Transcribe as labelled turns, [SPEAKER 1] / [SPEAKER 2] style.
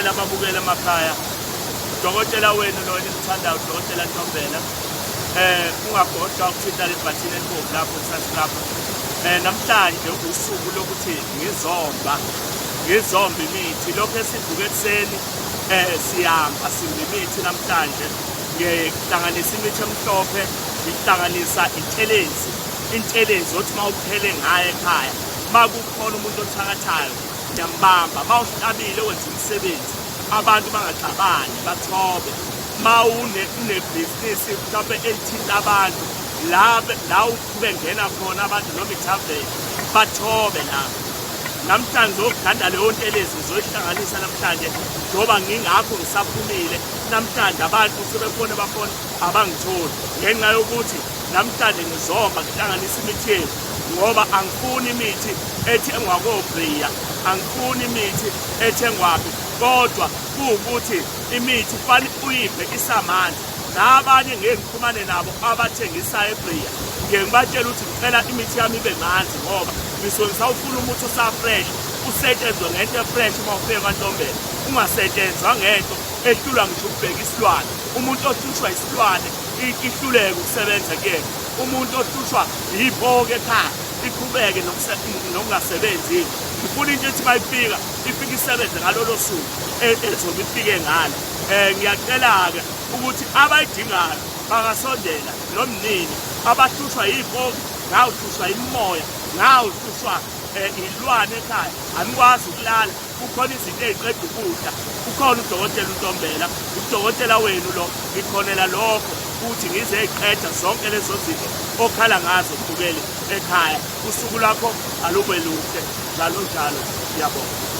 [SPEAKER 1] ngicela ababukela emakhaya udokotela wenu lo enimthandayo udokotela Ntombela ungabhodwa ukuthinta le button elibomvu lapho subscribe. Namhlanje usuku lokuthi ngizomba imithi lokho esivuka ekuseni siyamba simba imithi namhlanje ngihlanganisa imithi emhlophe ngihlanganisa intelezi othi mawuphele ngayo ekhaya makukhona umuntu othakathayo nyambamba mawuhlabile wenza umsebenzi abantu bangaxabani bathobe mawune-business mhlawumbe elithinta abantu la ukube ngena khona abantu noma ithaveni bathobe lapho. Namhlanje zokuganda leyo ntelezi zoyihlanganisa namhlanje ngoba ngingakho ngisaphumile namhlanje abantu sebefone bafone abangitholi ngenxa yokuthi namhlanje ngizomba ngihlanganisa imithi yethu ngoba angifuni imithi ethengwa koBriya, angifuni imithi ethengwaphi kodwa kuwukuthi imithi kufanele uyiphe isamanzi. Nabanye ngeke ngikhumane nabo abathengisa eBriya ngibatshela ukuthi ngicela imithi yami ibe manzi ngoba ngisuke ngisawufuna umuthi osafresh usetshenzwe ngento efresh uma ufike kwaNtombela ungasetshenzwa ngento ehlulwa ngisho ukubheka isilwane. Umuntu ohlushwa isilwane ihluleke ukusebenza kuyena, umuntu ohlushwa yibhoke ekhaya iqhubeke nokungasebenzi. Ngifuna into ethi mayifika ifike isebenze ngalolo suku ezobe ifike ngalo. Ngiyacela-ke ukuthi abayidingayo bangasondela nomnini abahlushwa yibhoke, ngawuhlushwa imimoya, ngawuhlushwa ilwane ekhaya, angikwazi ukulala, kukhona izinto eziqeda ukudla, kukhona udokotela uNtombela, udokotela wenu lo ngikhonela lokho ukuthi ngize eqeda zonke lezo zinto okhala ngazo ukubukele ekhaya. Usuku lakho alube luhle njalo njalo. Ngiyabonga.